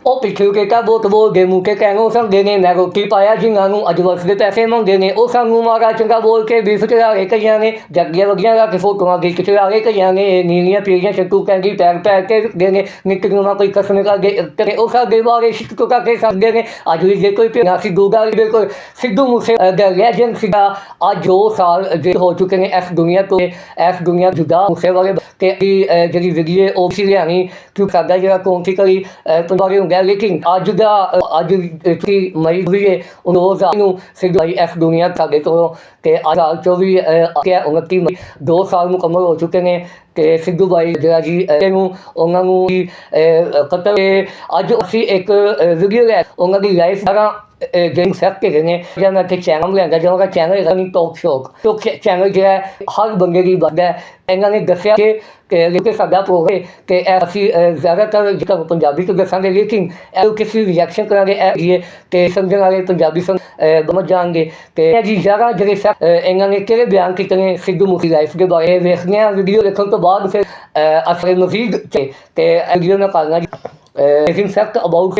ਉਹ ਪਿੱਛੇ ਕਿਤਾ ਬਹੁਤ ਬੋਲਦੇ ਮੂਕੇ ਕਹਿਣੋਂ ਸੰਦੇ ਨੇ ਮੈਂ ਰੋਟੀ ਪਾਇਆ ਜਿਨ੍ਹਾਂ ਨੂੰ ਅੱਜ ਵਰਸ ਦੇ ਪੈਸੇ ਮੰਗਦੇ ਨੇ ਉਹ ਸਾਨੂੰ ਮਾਰਾ ਚੰਗਾ ਬੋਲ ਕੇ ਬਿਫ ਚੜਾ ਕੇ ਕਈਆਂ ਨੇ ਜੱਗੀਆਂ ਵਗੀਆਂ ਲਾ ਕੇ ਫੋਟੋਆਂ ਖਿੱਚ ਚੜਾ ਕੇ ਕਈਆਂ ਨੇ ਨੀਲੀਆਂ ਪੀੜੀਆਂ ਛੱਟੂ ਕਹਿੰਦੀ ਪੈਰ ਪੈਰ ਕੇ ਦੇ ਨੇ ਨਿਕਲਣਾ ਕੋਈ ਕਸਮ ਕਰਦੇ ਤੇ ਉਹ ਸਾਡੇ ਬਾਰੇ ਸ਼ਿਕਤ ਕਰਕੇ ਸਕਦੇ ਨੇ ਅੱਜ ਵੀ ਜੇ ਕੋਈ ਪਿਆਰ ਸਿੱਧੂ ਦਾ ਬਿਲਕੁਲ ਸਿੱਧੂ ਮੂਸੇ ਦਾ ਲੈਜੈਂਡ ਸੀਗਾ ਅੱਜ ਜੋ ਸਾਲ ਜੇ ਹੋ ਚੁੱਕੇ ਨੇ ਇਸ ਦੁਨੀਆ ਤੋਂ ਇਸ ਦੁਨੀਆ ਜੁਦਾ ਮੂਸੇ ਵਾਲੇ ਤੇ ਜਿਹੜੀ ਜ਼ਿੰਦਗੀ ਉਹ ਸੀ ਲਿਆਣੀ ਕਿਉਂ ਸਾਡਾ ਜਿਹੜਾ ਕੌਂਟੀ ਕਰੀ ਪੰਜਾਬੀ ਹੁੰਦਾ ਲੇਕਿਨ ਅੱਜ ਦਾ ਅੱਜ ਕੀ ਮਈ ਵੀ ਨੂੰ ਸਿੱਧੂ ਇਸ ਦੁਨੀਆ ਸਾਡੇ ਤੋਂ ਤੇ ਅੱਜ 29 ਮਈ 2 ਸਾਲ ਮੁਕੰਮਲ ਹੋ ਚੁੱਕੇ ਨੇ ਤੇ ਸਿੱਧੂ ਬਾਈ ਜਿਹੜਾ ਜੀ ਨੂੰ ਉਹਨਾਂ ਨੂੰ ਕਤਲ ਅੱਜ ਅਸੀਂ ਇੱਕ ਵੀਡੀਓ ਹੈ ਉਹਨਾਂ ਦੀ ਲਾਈਫ ਸਾਰਾ ਗੇਮ ਸੈੱਟ ਕੇ ਨੇ ਜਾਂ ਮੈਂ ਤੇ ਚੈਨਲ ਲੈਂਦਾ ਜਿਹੜਾ ਚੈਨਲ ਹੈਗਾ ਨਹੀਂ ਟੋਕ ਚੈਨਲ ਜਿਹੜਾ ਹਰ ਬੰਦੇ ਦੀ ਬੰਦਾ ਇਹਨਾਂ ਨੇ ਦੱਸਿਆ ਕਿ ਸਾਡਾ ਪ੍ਰੋਗਰਾਮ ਕਿ ਅਸੀਂ ਜ਼ਿਆਦਾਤਰ ਜਿਹੜਾ ਪੰਜਾਬੀ ਤੋਂ ਦੱਸਾਂਗੇ ਲੇਕਿਨ ਇਹ ਕਿਸੇ ਰਿਐਕਸ਼ਨ ਕਰਾਂਗੇ ਇਹ ਤੇ ਸਮਝਣ ਵਾਲੇ ਪੰਜਾਬੀ ਸਮਝ ਜਾਣਗੇ ਤੇ ਜੀ ਜ਼ਿਆਦਾ ਜਿਹੜੇ ਇਹਨਾਂ ਨੇ ਕਿਹੜੇ ਬਿਆਨ ਕੀਤੇ ਨੇ ਸਿੱਧੂ ਮੂਸੇ ਲਾਈਫ ਦੇ ਬਾਰੇ ਵੇਖਦੇ ਹਾਂ ਵੀਡੀਓ ਦੇਖਣ ਤੋਂ ਬਾਅਦ ਫਿਰ ਅਸਲ ਮਜ਼ੀਦ ਤੇ ਵੀਡੀਓ में करना लेकिन fact about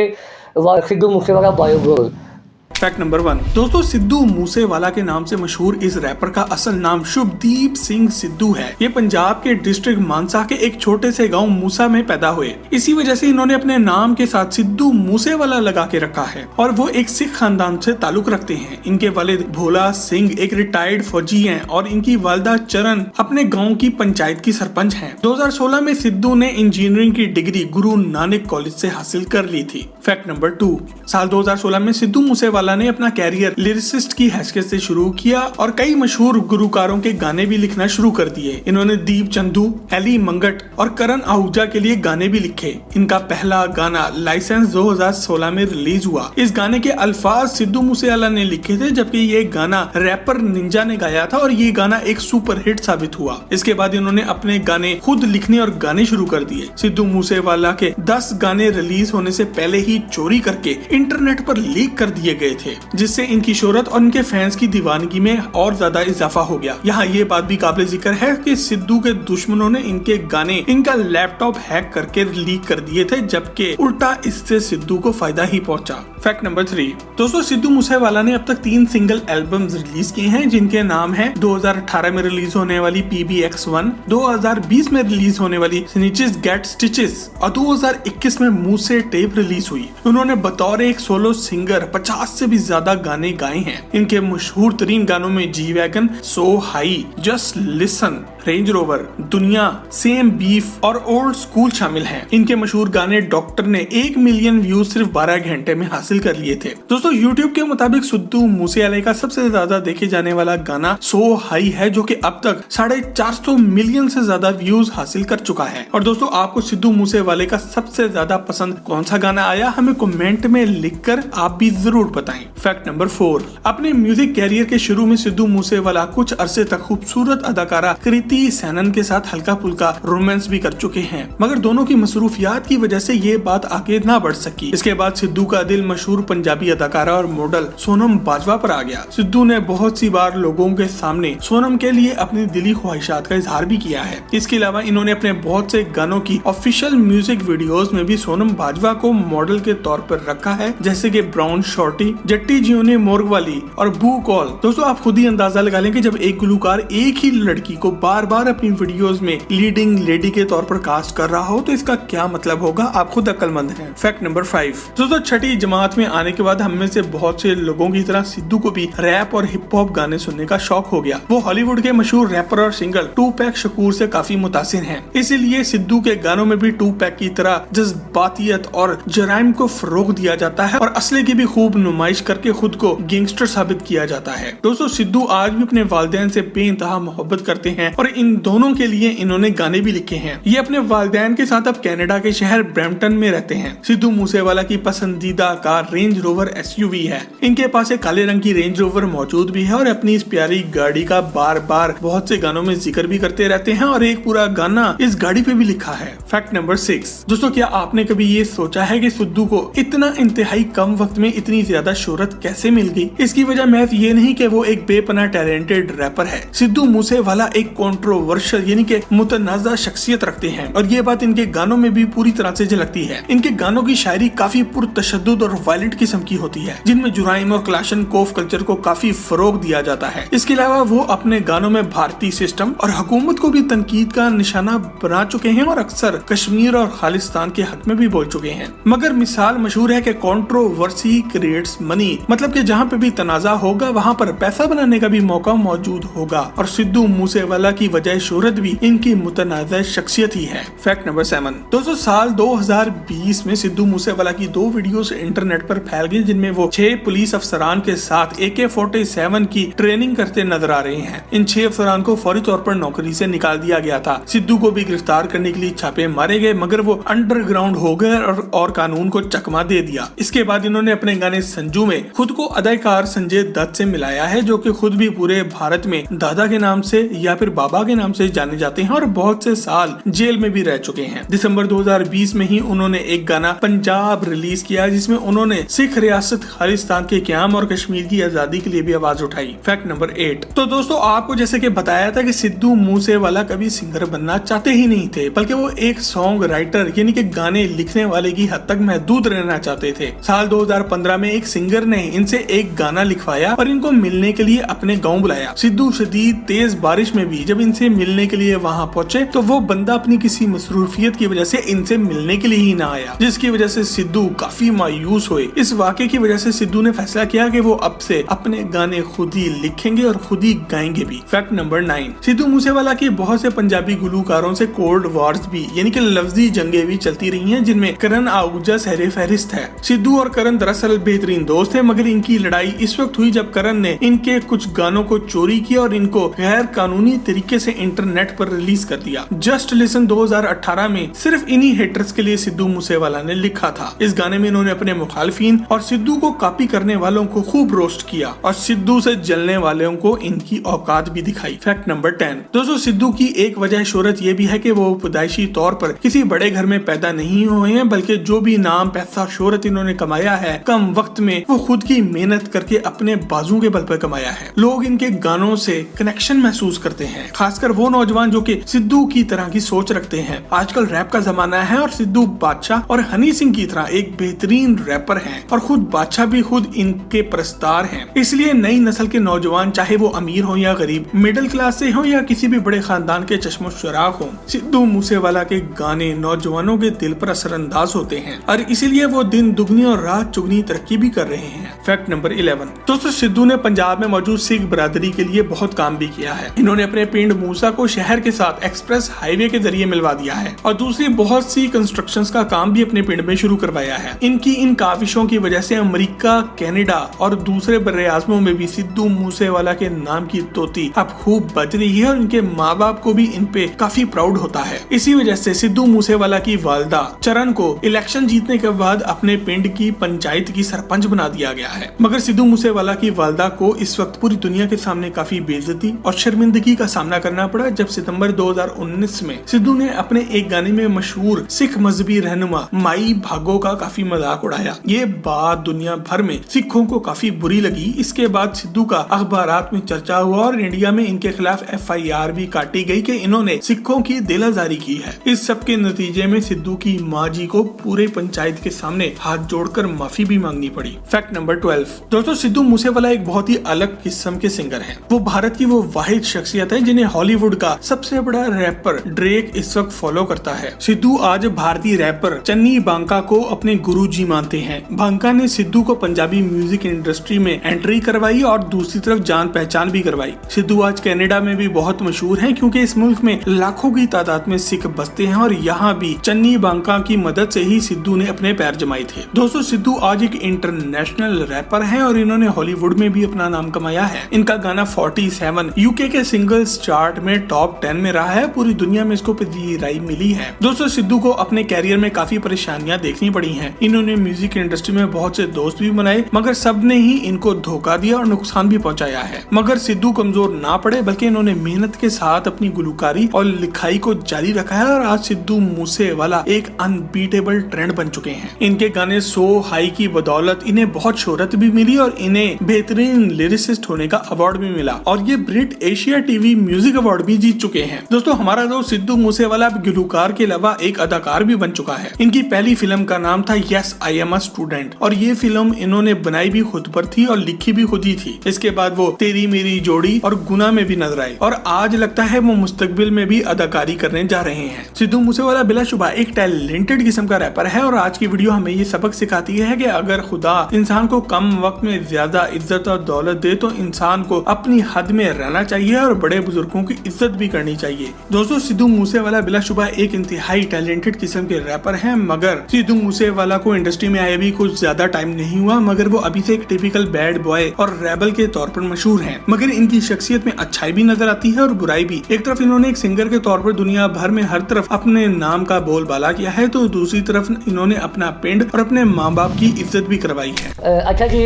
Sidhu Moosewala biography. Fact number 1 दोस्तों, सिद्धू मूसेवाला के नाम से मशहूर इस रैपर का असल नाम शुभदीप सिंह सिद्धू है। ये पंजाब के डिस्ट्रिक्ट मानसा के एक छोटे से गांव मूसा में पैदा हुए। इसी वजह से इन्होंने अपने नाम के साथ सिद्धू मूसेवाला लगा के रखा है और वो एक सिख खानदान से ताल्लुक रखते हैं। इनके वालिद भोला सिंह एक रिटायर्ड फौजी हैं और इनकी वालिदा चरण अपने गाँव की पंचायत की सरपंच है। 2016 में सिद्धू ने इंजीनियरिंग की डिग्री गुरु नानक कॉलेज से हासिल कर ली थी। फैक्ट नंबर 2 साल 2016 में सिद्धू मूसेवाला ने अपना कैरियर लिरिसिस्ट की हैसियत से शुरू किया और कई मशहूर गुलकारों के गाने भी लिखना शुरू कर दिए। इन्होंने दीप चंदू, एली मंगट और करण आहूजा के लिए गाने भी लिखे। इनका पहला गाना लाइसेंस 2016 में रिलीज हुआ। इस गाने के अल्फाज सिद्धू मूसेवाला ने लिखे थे जबकि ये गाना रैपर निंजा ने गाया था और ये गाना एक सुपर हिट साबित हुआ। इसके बाद इन्होंने अपने गाने खुद लिखने और गाने शुरू कर दिए। सिद्धू मूसेवाला के 10 गाने रिलीज होने से पहले ही चोरी करके इंटरनेट पर लीक कर दिए गए थे, जिससे इनकी शोहरत और इनके फैंस की दीवानगी में और ज्यादा इजाफा हो गया। यहाँ ये बात भी काबिल जिक्र है कि सिद्धू के दुश्मनों ने इनके गाने इनका लैपटॉप हैक करके लीक कर दिए थे, जबकि उल्टा इससे सिद्धू को फायदा ही पहुंचा। फैक्ट नंबर 3 दोस्तों, सिद्धू मूसेवाला ने अब तक 3 सिंगल एल्बम्स रिलीज किए हैं जिनके नाम है 2018 में रिलीज होने वाली PBX1, 2020 में रिलीज होने वाली स्निचेस गेट स्टिचेस और 2021 में मूसे टेप रिलीज हुई। उन्होंने बतौर एक सोलो सिंगर 50 से भी ज्यादा गाने गाए हैं। इनके मशहूर तरीन गानों में G wagon, so high, just listen, range rover, दुनिया, सेम बीफ और ओल्ड स्कूल शामिल हैं। इनके मशहूर गाने डॉक्टर ने 1 मिलियन व्यूज सिर्फ 12 घंटे में हासिल कर लिए थे। दोस्तों, YouTube के मुताबिक सिद्धू मूसेवाला का सबसे ज्यादा देखे जाने वाला गाना सो हाई है, जो कि अब तक 450 मिलियन से ज्यादा व्यूज हासिल कर चुका है। और दोस्तों, आपको सिद्धू मूसेवाले का सबसे ज्यादा पसंद कौन सा गाना आया, हमें कमेंट में लिखकर आप भी जरूर बताएं। फैक्ट नंबर 4 अपने म्यूजिक कैरियर के शुरू में सिद्धू मूसेवाला कुछ अरसे तक खूबसूरत अदाकारा कृति सैनन के साथ हल्का फुल्का रोमांस भी कर चुके हैं, मगर दोनों की मसरूफियात की वजह से ये बात आगे ना बढ़ सकी। इसके बाद सिद्धू का दिल मशहूर पंजाबी अदाकारा और मॉडल सोनम बाजवा पर आ गया। सिद्धू ने बहुत सी बार लोगों के सामने सोनम के लिए अपनी दिली ख्वाहिशात का इजहार भी किया है। इसके अलावा इन्होंने अपने बहुत से गानों की ऑफिशियल म्यूजिक वीडियोस में भी सोनम बाजवा को मॉडल के तौर पर रखा है, जैसे कि ब्राउन शॉर्टी, जट्टी जियोने मोर्ग वाली और बू कॉल। दोस्तों, आप खुद ही अंदाजा लगा लें कि जब एक गुलकार एक ही लड़की को बार बार अपनी वीडियोस में लीडिंग लेडी के तौर पर कास्ट कर रहा हो तो इसका क्या मतलब होगा, आप खुद अक्लमंद हैं। फैक्ट नंबर 5 दोस्तों, छठी जमात में आने के बाद हम में से बहुत से लोगों की तरह सिद्धू को भी रैप और हिप हॉप गाने सुनने का शौक हो गया। वो हॉलीवुड के मशहूर रैपर और सिंगर टूपैक शकूर से काफी मुतासिर हैं। इसीलिए सिद्धू के गानों में भी टूपैक की तरह जज्बातियत और जराइम को फरोग दिया जाता है और असले की भी खूब नुमाइश करके खुद को गैंगस्टर साबित किया जाता है। दोस्तों, सिद्धू आज भी अपने वालिदैन से बेइंतहा मोहब्बत करते हैं और इन दोनों के लिए इन्होंने गाने भी लिखे हैं। ये अपने वालिदैन के साथ अब कनाडा के शहर ब्रैम्पटन में रहते हैं। सिद्धू मूसेवाला की पसंदीदा कार रेंज रोवर SUV है। इनके पास एक काले रंग की रेंज रोवर मौजूद भी है और अपनी इस प्यारी गाड़ी का बार बार बहुत से गानों में जिक्र भी करते रहते हैं और एक पूरा गाना इस गाड़ी पे भी लिखा है। फैक्ट नंबर 6 दोस्तों, क्या आपने कभी ये सोचा है कि सिद्धू को इतना इंतहाई कम वक्त में इतनी ज्यादा शोहरत कैसे मिल गई? इसकी वजह महज ये नहीं कि वो एक बेपनाह टैलेंटेड रैपर है। सिद्धू मूसेवाला एक कंट्रोवर्शियल यानी कि मुतनाज़ा शख्सियत रखते हैं और ये बात इनके गानों में भी पूरी तरह से झलकती है। इनके गानों की शायरी काफी पुरतशद्दुद और वायलेंट किस्म की होती है, जिनमें जुराइम और क्लाशनकोफ कल्चर को काफी फरोग दिया जाता है। इसके अलावा वो अपने गानों में भारतीय सिस्टम और हुकूमत को भी तनकीद का निशाना बना चुके हैं और अक्सर कश्मीर और खालिस्तान के हक में भी बोल चुके हैं। मगर मिसाल मशहूर है कि कंट्रोवर्सी क्रिएट्स मनी, मतलब कि जहाँ पे भी तनाजा होगा वहाँ पर पैसा बनाने का भी मौका मौजूद होगा और सिद्धू मूसेवाला की वजह शोहरत भी इनकी मुतनाज़ा शख्सियत ही है। Fact number 7। दोस्तों साल 2020 में सिद्धू मूसेवाला की 2 वीडियोस इंटरनेट पर फैल गई, जिनमें वो 6 पुलिस अफसरान के साथ AK-47 की ट्रेनिंग करते नजर आ रहे हैं। इन 6 अफसरान को फौरी तौर पर नौकरी से निकाल दिया गया था। सिद्धू को भी गिरफ्तार करने के लिए छापे मारे गए, मगर वो अंडरग्राउंड हो गए और कानून को चकमा दे दिया। इसके बाद इन्होंने अपने गाने संजू में खुद को अदाकार संजय दत्त से मिलाया है, जो कि खुद भी पूरे भारत में दादा के नाम से या फिर बाबा के नाम से जाने जाते हैं और बहुत से साल जेल में भी रह चुके हैं। दिसंबर 2020 में ही उन्होंने एक गाना पंजाब रिलीज किया, जिसमें उन्होंने सिख रियासत खालिस्तान के क़याम और कश्मीर की आजादी के लिए भी आवाज उठाई। Fact number 8। तो दोस्तों आपको जैसे कि बताया था कि सिद्धू मूसेवाला कभी सिंगर बनना चाहते ही नहीं थे, बल्कि वो एक सॉन्ग राइटर यानी कि गाने लिखने वाले की हद तक महदूद रहना चाहते थे। साल 2015 में एक सिंगर ने इनसे एक गाना लिखवाया और इनको मिलने के लिए अपने गाँव बुलाया। सिद्धू शदीद तेज बारिश में भी जब इनसे मिलने के लिए वहाँ पहुंचे तो वो बंदा अपनी किसी मसरूफियत की वजह से इनसे मिलने के लिए ही ना आया, जिसकी वजह से सिद्धू काफी मायूस हुए। इस वाक़े की वजह से सिद्धू ने फैसला किया कि वो अब से अपने गाने खुद ही लिखेंगे और खुद ही गाएंगे भी। Fact number 9। सिद्धू मूसेवाला की बहुत से पंजाबी गुलकारों से कोल्ड वॉर्स भी यानी कि लफ्जी जंगे भी चलती रही हैं, जिनमें करण आहूजा सहरे फहरिस्त है। सिद्धू और करण दरअसल बेहतरीन दोस्त है, मगर इनकी लड़ाई इस वक्त हुई जब करण ने इनके कुछ गानों को चोरी किया और इनको गैर कानूनी तरीके से इंटरनेट पर रिलीज कर दिया। जस्ट लिसन 2018 में सिर्फ इन्हीं हेटर्स के लिए सिद्धू मूसेवाला ने लिखा था। इस गाने में इन्होंने अपने मुखालिफिन और सिद्धू को कॉपी करने वालों को खूब रोस्ट किया और सिद्धू से जलने वालों को इनकी औकात भी दिखाई। Fact number 10। दोस्तों सिद्धू की एक वजह शोहरत ये भी है कि वो पैदाइशी तौर पर किसी बड़े घर में पैदा नहीं हुए हैं, बल्कि जो भी नाम पैसा शोहरत इन्होंने कमाया है कम वक्त में वो खुद की मेहनत करके अपने बाजू के बल पर कमाया है। लोग इनके गानों से कनेक्शन महसूस करते हैं, खासकर वो नौजवान जो कि सिद्धू की तरह की सोच रखते हैं। आजकल रैप का जमाना है और सिद्धू बादशाह और हनी सिंह की तरह एक बेहतरीन रैपर हैं और खुद बादशाह भी खुद इनके प्रस्तार हैं। इसलिए नई नस्ल के नौजवान चाहे वो अमीर हो या गरीब, मिडिल क्लास से हो या किसी भी बड़े खानदान के चश्मो चराग हो, सिद्धू मूसेवाला के गाने नौजवानों के दिल पर असरअंदाज होते हैं और इसीलिए वो दिन दुगनी और रात चुगनी तरक्की भी कर रहे हैं। Fact number 11। दोस्तों सिद्धू ने पंजाब में मौजूद सिख बरादरी के लिए बहुत काम भी किया है। इन्होंने अपने पिंड मूसा को शहर के साथ एक्सप्रेस हाईवे के जरिए मिलवा दिया है और दूसरी बहुत सी कंस्ट्रक्शंस का काम भी अपने पिंड में शुरू करवाया है। इनकी इन काविशों की वजह से अमेरिका, कनाडा और दूसरे बर्रे आज़मों में भी सिद्धू मूसेवाला के नाम की तोती अब खूब बज रही है और इनके माँ बाप को भी इन पे काफी प्राउड होता है। इसी वजह से सिद्धू मूसेवाला की वालदा चरण को इलेक्शन जीतने के बाद अपने पिंड की पंचायत की सरपंच बना दिया गया है। मगर सिद्धू मूसेवाला की वालदा को इस वक्त पूरी दुनिया के सामने काफी बेइज्जती और शर्मिंदगी का सामना करना पड़ा जब सितंबर 2019 में सिद्धू ने अपने एक गाने में मशहूर सिख मजहबी रहनुमा माई भागो का काफी मजाक उड़ाया। ये बात दुनिया भर में सिखों को काफी बुरी लगी। इसके बाद सिद्धू का अखबारात में चर्चा हुआ और इंडिया में इनके खिलाफ FIR भी काटी गई कि इन्होंने सिखों की दिलाजारी की है। इस सब के नतीजे में सिद्धू की माँ जी को पूरे पंचायत के सामने हाथ जोड़कर माफी भी मांगनी पड़ी। Fact number 12। दोस्तों सिद्धू मूसेवाला एक बहुत ही अलग किस्म के सिंगर हैं। वो भारत की वो वाहिद शख्सियत है जिन्हें हॉलीवुड का सबसे बड़ा रैपर ड्रेक इस वक्त फॉलो करता है। सिद्धू आज भारतीय रैपर चन्नी बांका को अपने गुरुजी मानते हैं। बांका ने सिद्धू को पंजाबी म्यूजिक इंडस्ट्री में एंट्री करवाई और दूसरी तरफ जान पहचान भी करवाई। सिद्धू आज कनाडा में भी बहुत मशहूर हैं क्योंकि इस मुल्क में लाखों की तादाद में सिख बसते हैं और यहाँ भी चन्नी बांका की मदद से ही सिद्धू ने अपने पैर जमाए थे। दोस्तों सिद्धू आज एक इंटरनेशनल रैपर हैं और इन्होंने हॉलीवुड में भी अपना नाम कमाया है। इनका गाना 47 UK के सिंगल्स चार्ट में टॉप 10 में रहा है। पूरी दुनिया में इसको पजीराई मिली है। दोस्तों सिद्धू को अपने कैरियर में काफी परेशानियां देखनी पड़ी हैं। इन्होंने म्यूजिक इंडस्ट्री में बहुत से दोस्त भी बनाए मगर सबने ही इनको धोखा दिया और नुकसान भी पहुंचाया है। मगर सिद्धू कमजोर ना पड़े बल्कि इन्होंने मेहनत के साथ अपनी गुलकारी और लिखाई को जारी रखा है और आज सिद्धू मूसेवाला एक अनबीटेबल ट्रेंड बन चुके हैं। इनके गाने सो हाई की बदौलत इन्हें इन्हें बहुत शोहरत भी मिली और इन्हें बेहतरीन लिरिसिस्ट होने का अवार्ड भी मिला और ये ब्रिट एशिया टीवी म्यूजिक अवार्ड भी जीत चुके हैं। दोस्तों हमारा दोस्त सिद्धू मूसेवाला गुलकार के अलावा एक अदाकार भी बन चुका है। इनकी पहली फिल्म का नाम था yes I am a student और ये फिल्म इन्होंने बनाई भी खुद पर थी और लिखी भी खुद ही थी। इसके बाद वो तेरी मेरी जोड़ी और गुना में भी नजर आए और आज लगता है वो मुस्तकबिल में भी अदाकारी करने जा रहे हैं। सिद्धू मूसेवाला बिलाशुबा एक टैलेंटेड किस्म का रैपर है और आज की वीडियो हमें ये सबक सिखाती है कि अगर खुदा इंसान को कम वक्त में ज्यादा इज्जत और दौलत दे तो इंसान को अपनी हद में रहना चाहिए और बड़े बुजुर्गों की इज्जत भी करनी चाहिए। दोस्तों सिद्धू मूसेवाला बिलाशुबा एक इंतहाई टैलेंटेड किस्म के रैपर हैं, मगर सिद्धू मूसेवाला को इंडस्ट्री में आए भी कुछ ज्यादा टाइम नहीं हुआ, मगर वो अभी से एक टिपिकल बैड बॉय और रेबल के तौर पर मशहूर हैं। मगर इनकी शख्सियत में अच्छाई भी नजर आती है और बुराई भी। एक तरफ इन्होंने एक सिंगर के तौर पर दुनिया भर में हर तरफ अपने नाम का बोलबाला किया है, तो दूसरी तरफ इन्होंने अपना पिंड और अपने माँ बाप की इज्जत भी करवाई है। अच्छा जी,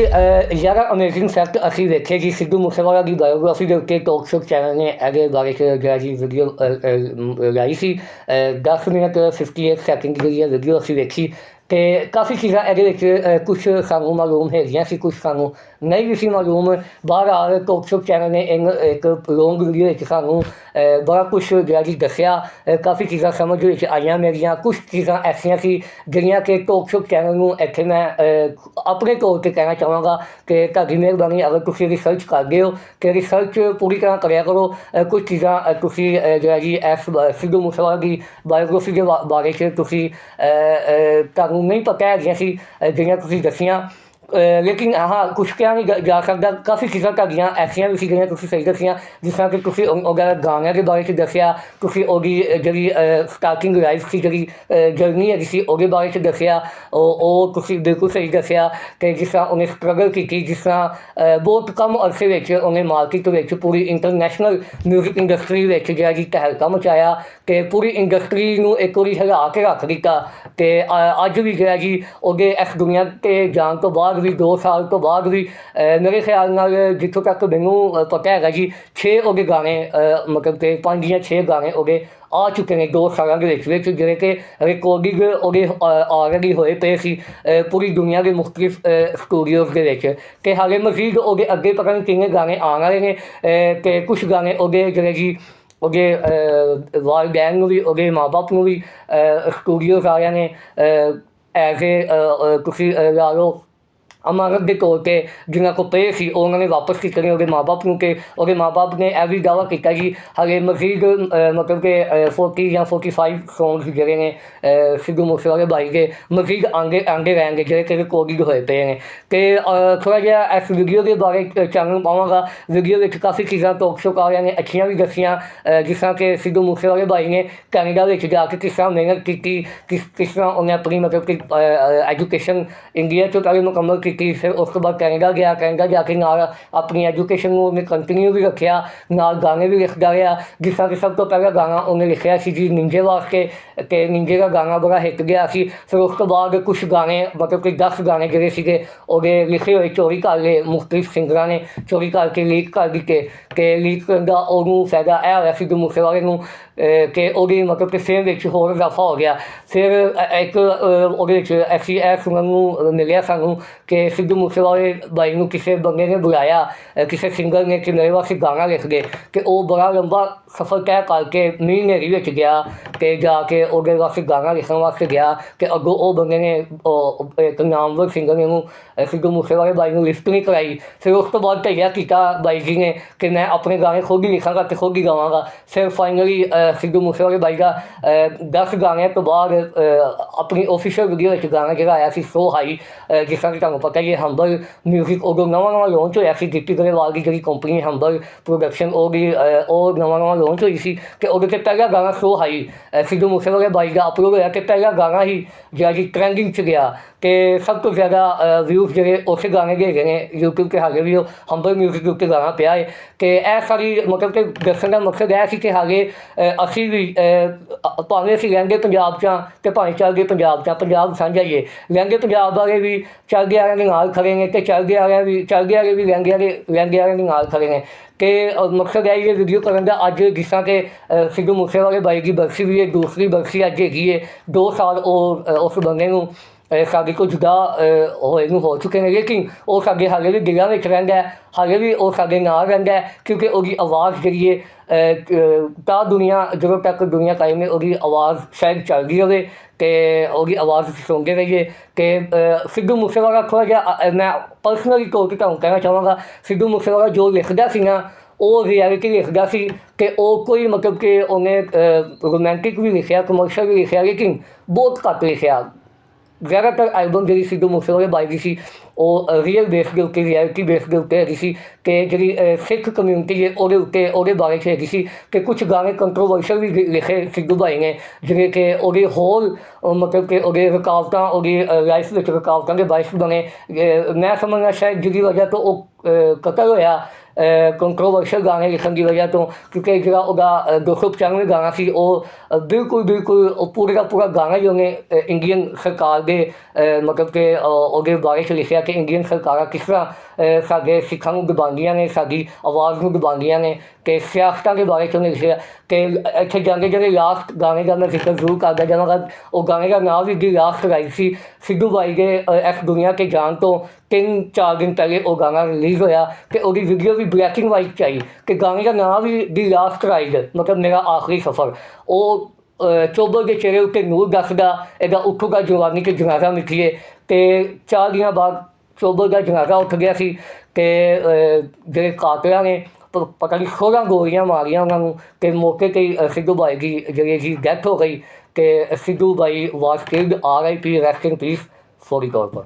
ज़्यादा अमेजिंग फैक्ट असी वेखे जी सिद्धू मूसेवाला की बायोग्राफी के उत्ते टॉक शो चैनल ने ਇਹਦੇ ਬਾਰੇ ਜਿਹੜਾ ਜੀ ਵੀਡੀਓ ਲਾਈ ਸੀ 10 ਮਿੰਟ 58 ਸੈਕਿੰਡ ਦੀ ਜਿਹੜੀ ਵੀਡੀਓ ਅਸੀਂ ਵੇਖੀ ਤੇ ਕਾਫੀ ਚੀਜ਼ਾਂ ਇਹਦੇ ਵਿੱਚ ਕੁਛ ਸਾਨੂੰ ਮਾਲੂਮ ਹੈਗੀਆਂ ਸੀ, ਕੁਛ ਸਾਨੂੰ ਨਹੀਂ ਵੀ ਸੀ ਮਾਲੂਮ। ਬਹਰਹਾਲ ਟੋਕ ਸ਼ੋ ਚੈਨਲ ਨੇ ਇੱਕ ਲੌਂਗ ਵੀਡੀਓ ਵਿੱਚ ਸਾਨੂੰ ਬੜਾ ਕੁਛ ਜਿਹੜਾ ਜੀ ਦੱਸਿਆ, ਕਾਫੀ ਚੀਜ਼ਾਂ ਸਮਝ ਵਿੱਚ ਆਈਆਂ ਮੇਰੀਆਂ। ਕੁਛ ਚੀਜ਼ਾਂ ਐਸੀਆਂ ਸੀ ਜਿਹੜੀਆਂ ਕਿ ਟੋਕ ਸ਼ੋ ਚੈਨਲ ਨੂੰ ਇੱਥੇ ਮੈਂ ਆਪਣੇ ਤੌਰ 'ਤੇ ਕਹਿਣਾ ਚਾਹਾਂਗਾ ਕਿ ਤੁਹਾਡੀ ਮਿਹਰਬਾਨੀ ਅਗਰ ਤੁਸੀਂ ਰਿਸਰਚ ਕਰਦੇ ਹੋ ਕਿ ਰਿਸਰਚ ਪੂਰੀ ਤਰ੍ਹਾਂ ਕਰਿਆ ਕਰੋ। ਕੁਛ ਚੀਜ਼ਾਂ ਤੁਸੀਂ ਜਿਹੜਾ ਜੀ ਇਸ ਸਿੱਧੂ ਮੂਸੇਵਾਲਾ ਦੀ ਬਾਇਓਗ੍ਰਾਫੀ ਦੇ ਬਾਰੇ 'ਚ ਤੁਸੀਂ ਤੁਹਾਨੂੰ नहीं पता है सी जिहड़ियां तुसीं दसियां, लेकिन हाँ कुछ क्या नहीं जा सकता। काफ़ी चीज़ां तुहाडियां ऐसियां भी सी जिहड़ियां तुसीं सही दसियां, जिस तरह कि तुसीं ओहदे गाणियां के बारे च दसिया, तुसीं ओहदी जिहड़ी स्टार्टिंग लाइफ सी जिहड़ी जर्नी है सी ओहदे बारे च दसिया, ओह तुसीं बिल्कुल सही दसिया कि जिस तरह उन्हें स्ट्रगल की, जिस तरह बहुत कम अरसे विच उन्हें मार्केट विच पूरी इंटरनैशनल म्यूजिक इंडस्ट्री विच जिहड़ा जी तहलका मचाया कि पूरी इंडस्ट्री नूं एक वारी हिला के रख दिता। ते अज भी जिहड़ा जी ओहदे इस दुनिया ते जाण तो बाद भी 2 साल तो बाद भी मेरे ख्याल नाल जिथों तक मैनू पता है जी 6 ओहदे गाने मतलब कि 5 या 6 गाने ओहदे आ चुके हैं 2 सालों के जिहड़े कि रिकॉर्डिंग ओहदे ऑलरेडी होए पे सी पूरी दुनिया के मुख्तलिफ स्टूडियोज़ के विच। ते हाले मजीद ओहदे अगे पता नहीं कितने गाने आने वाले ने कि कुछ गाने ओहदे जिहड़े जी ओहदे वालदैन नूं भी ओहदे माँ बाप नूं भी स्टूडियोज़ वालियां ने एज ए तुसीं ला लो अमानत के तौर पर जिन्होंने को पे सी उन्होंने वापस किए ने माँ बाप को, कि माँ बाप ने यह भी दावा किया जी हाले मजीद मतलब कि 40 या 45 सॉन्ग्स जोड़े ने सिद्धू मूसेवाले भाई के मजीद आगे रहेंगे जोड़े कि रिकॉर्डिंग होए पे हैं। तो थोड़ा जहा इस वीडियो के बारे चैनल पावांगा। वीडियो में काफ़ी चीज़ां टॉक शो वालियां ने अच्छियां भी दसियां, जिस तरह कि सिद्धू मूसेवाले भाई ने कैनेडा में जाके किस तरह मेहनत की, किस तरह उन्हें अपनी मतलब कि एजुकेशन इंडिया चो पहले मुकम्मल की, फिर उस तो बाद कैनेडा गया, कैनेडा जाके नाल अपनी एजुकेशन उन्हें कंटिन्यू भी रखा, नाल गाने भी लिखता रहा। जिस तरह कि सब तो पहला गाना उन्हें लिखा सी जी निंजे वास्ते, कि निंजे का गाना बड़ा हिट गया सी। फिर उस तो बाद कुछ गाने मतलब कि 10 गाने जोड़े थे वो लिखे हुए चोरी कर लिए, मुख्तलिफ सिंगरां ने चोरी करके लीक कर दिए कि लीक करने का उन्होंने फायदा यह होया सिद्धू मूसेवाले नूं कि ओहदी मतलब कि फेम विच होर इजाफा हो गया। फिर एक ओहदे ऐसी सुनन नूं मिलिया सानूं कि सिद्धू मूसेवाले भाई नूं किसी बंदे ने बुलाया, किसी सिंगर ने कि मेरे वास्ते गाना लिख दे, कि वह बड़ा लंबा सफ़र तय करके मींह हनेरी विच गया कि जाके ओहदे वास्ते गाना लिखण वास्ते गया कि अगों वो बंदे ने एक नामवर सिंगर ने उन्होंने सिद्धू मूसेवाले भाई नूं लिफ्ट नहीं कराई। फिर उस तो बाद ढैया किया भाई जी ने कि मैं अपने गाने खुद ही लिखांगा तो खुद ही गावांगा। फिर फाइनली सिद्धू मूसेवाले भाई का 10 गाने तो बाद अपनी ऑफिशियल वीडियो गाना जो आया सी सो हाई, जिस तरह कि तुहानूं पता ही हंबल म्यूजिक उदों नवां लॉन्च होया सी, गिप्पी गरेवाल की जी कंपनी हंबल प्रोडक्शन नवां लॉन्च हुई सी कि उहदे ते पहला गाना सो हाई सिद्धू मूसेवाले भाई का अपलोड होया, तो पहला गाना ही जो जी ट्रेंडिंग च गया। तो सब तो ज़्यादा व्यूज़ जोड़े उस गाने के है यूट्यूब के हाले भी हंबल म्यूजिक के उत्ते गाना पिया है। तो यह सारी मतलब कि दसन का मकसद यह कि हाले असी भी भावें असीं लहंगे पंजाब च तो भावें चलदे पंजाब च, पंजाब साझा ही है। लहंगे पंजाब वाले भी चलदे वालियां दे नाल खड़े ने, तो चलदे वाले भी लहंगे वाले दे नाल खड़े ने। तो मकसद है ये वीडियो करने का। अज जिस तरह कि सिद्धू मूसेवाले भाई की बरसी भी है, दूसरी बरसी अज हैगी है, 2 साल उस बंदे नूं ਸਾਡੇ ਕੋਲ ਜੁਦਾ ਹੋਏ ਨੂੰ ਹੋ ਚੁੱਕੇ ਨੇ, ਲੇਕਿਨ ਉਹ ਸਾਡੇ ਹਾਲੇ ਵੀ ਦਿਲਾਂ ਵਿੱਚ ਰਹਿੰਦਾ ਹੈ, ਹਾਲੇ ਵੀ ਉਹ ਸਾਡੇ ਨਾਲ ਰਹਿੰਦਾ ਹੈ, ਕਿਉਂਕਿ ਉਹਦੀ ਆਵਾਜ਼ ਜਿਹੜੀ ਹੈ ਤਾਂ ਦੁਨੀਆ, ਜਦੋਂ ਤੱਕ ਦੁਨੀਆ ਕਾਇਮ ਹੈ ਉਹਦੀ ਆਵਾਜ਼ ਸ਼ਾਇਦ ਚੱਲਦੀ ਰਹੇ ਅਤੇ ਉਹਦੀ ਆਵਾਜ਼ ਸੁਣਦੇ ਰਹੀਏ। ਕਿ ਸਿੱਧੂ ਮੂਸੇਵਾਲਾ ਥੋੜ੍ਹਾ ਜਿਹਾ ਮੈਂ ਪਰਸਨਲੀ ਤੌਰ 'ਤੇ ਤੁਹਾਨੂੰ ਕਹਿਣਾ ਚਾਹਾਂਗਾ, ਸਿੱਧੂ ਮੂਸੇਵਾਲਾ ਜੋ ਲਿਖਦਾ ਸੀ ਨਾ, ਉਹ ਰਿਐਲਿਟੀ ਲਿਖਦਾ ਸੀ ਕਿ ਉਹ ਕੋਈ ਮਤਲਬ ਕਿ ਉਹਨੇ ਰੋਮਾਂਟਿਕ ਵੀ ਲਿਖਿਆ, ਕਮਰਸ਼ੀਅਲ ਵੀ ਲਿਖਿਆ, ਲੇਕਿਨ ਬਹੁਤ ਘੱਟ ਲਿਖਿਆ। ਜ਼ਿਆਦਾਤਰ ਐਲਬਮ ਜਿਹੜੀ ਸਿੱਧੂ ਮੂਸੇਵਾਲੇ ਬਾਈ ਦੀ ਸੀ ਉਹ ਰੀਅਲ ਬੇਸ ਦੇ ਉੱਤੇ, ਰਿਐਲਿਟੀ ਬੇਸ ਦੇ ਉੱਤੇ ਹੈਗੀ ਸੀ, ਕਿ ਜਿਹੜੀ ਸਿੱਖ ਕਮਿਊਨਿਟੀ ਹੈ ਉਹਦੇ ਉੱਤੇ, ਉਹਦੇ ਬਾਰੇ 'ਚ ਹੈਗੀ ਸੀ। ਕਿ ਕੁਛ ਗਾਣੇ ਕੰਟਰੋਵਰਸ਼ੀਅਲ ਵੀ ਲਿਖੇ ਸਿੱਧੂ ਬਾਈ ਨੇ, ਜਿਵੇਂ ਕਿ ਉਹਦੇ ਹੋਰ ਮਤਲਬ ਕਿ ਉਹਦੇ ਰੁਕਾਵਟਾਂ, ਉਹਦੀ ਲਾਈਫ ਵਿੱਚ ਰੁਕਾਵਟਾਂ ਦੇ ਬਾਇਸ ਬਣੇ। ਮੈਂ ਸਮਝਦਾ ਸ਼ਾਇਦ ਜਿਹਦੀ ਵਜ੍ਹਾ ਤੋਂ ਉਹ ਕਤਲ ਹੋਇਆ, ਕੰਟਰੋਵਰਸ਼ੀਅਲ ਗਾਣੇ ਲਿਖਣ ਦੀ ਵਜ੍ਹਾ ਤੋਂ, ਕਿਉਂਕਿ ਜਿਹੜਾ ਉਹਦਾ 295 ਗਾਣਾ ਸੀ ਉਹ ਬਿਲਕੁਲ ਉਹ ਪੂਰੇ ਦਾ ਪੂਰਾ ਗਾਣਾ ਹੀ ਉਹਨੇ ਇੰਡੀਅਨ ਸਰਕਾਰ ਦੇ ਮਤਲਬ ਕਿ ਉਹਦੇ ਬਾਰੇ 'ਚ ਲਿਖਿਆ ਕਿ ਇੰਡੀਅਨ ਸਰਕਾਰਾਂ ਕਿਸ ਤਰ੍ਹਾਂ ਸਾਡੇ ਸਿੱਖਾਂ ਨੂੰ ਦਬਾਉਂਦੀਆਂ ਨੇ, ਸਾਡੀ ਆਵਾਜ਼ ਨੂੰ ਦਬਾਉਂਦੀਆਂ ਨੇ, ਅਤੇ ਸਿਆਸਤਾਂ ਦੇ ਬਾਰੇ 'ਚ ਉਹਨੇ ਲਿਖਿਆ। ਕਿ ਇੱਥੇ ਜਾਂਦੇ ਜਾਂਦੇ ਲਾਸਟ ਗਾਣੇ ਦਾ ਮੈਂ ਜ਼ਿਕਰ ਜ਼ਰੂਰ ਕਰਦਾ ਜਾਵਾਂਗਾ, ਉਹ ਗਾਣੇ ਦਾ ਨਾਮ ਵੀ ਦੀ ਲਾਸਟ ਰਾਈਡ ਸੀ। ਸਿੱਧੂ ਬਾਈ ਦੇ ਇਸ ਦੁਨੀਆ 'ਤੇ ਜਾਣ ਤੋਂ 3-4 ਦਿਨ ਪਹਿਲੇ ਉਹ ਗਾਣਾ ਰਿਲੀਜ਼ ਹੋਇਆ, ਕਿ ਉਹਦੀ ਵੀਡੀਓ ਵੀ ਬਲੈਕ ਐਂਡ ਵਾਈਟ 'ਚ ਆਈ, ਕਿ ਗਾਣੇ ਦਾ ਨਾਮ ਵੀ ਦੀ ਲਾਸਟ ਰਾਈਡ, ਮਤਲਬ ਮੇਰਾ ਆਖਰੀ ਸਫ਼ਰ। ਉਹ ਚੋਬਰ ਦੇ ਚਿਹਰੇ ਉੱਤੇ ਨੂਰ ਦੱਸਦਾ, ਇਹਦਾ ਉੱਠੂਗਾ ਜਵਾਨੀ 'ਚ ਜਨਾਜ਼ਾ ਮਿੱਠੀਏ। ਅਤੇ 4 ਦਿਨਾਂ ਬਾਅਦ ਚੋਬਰ ਦਾ ਜਨਾਜ਼ਾ ਉੱਠ ਗਿਆ ਸੀ, ਅਤੇ ਜਿਹੜੇ ਕਾਤਲਾਂ ਨੇ ਪਤਾ ਨਹੀਂ 16 ਗੋਲੀਆਂ ਮਾਰੀਆਂ ਉਹਨਾਂ ਨੂੰ, ਅਤੇ ਮੌਕੇ 'ਤੇ ਸਿੱਧੂ ਬਾਈ ਦੀ ਜਿਹੜੀ ਜੀ ਡੈਥ ਹੋ ਗਈ। ਅਤੇ ਸਿੱਧੂ ਬਾਈ was killed, RIP, rest in peace, ਫੌਰੀ ਤੌਰ ਪਰ।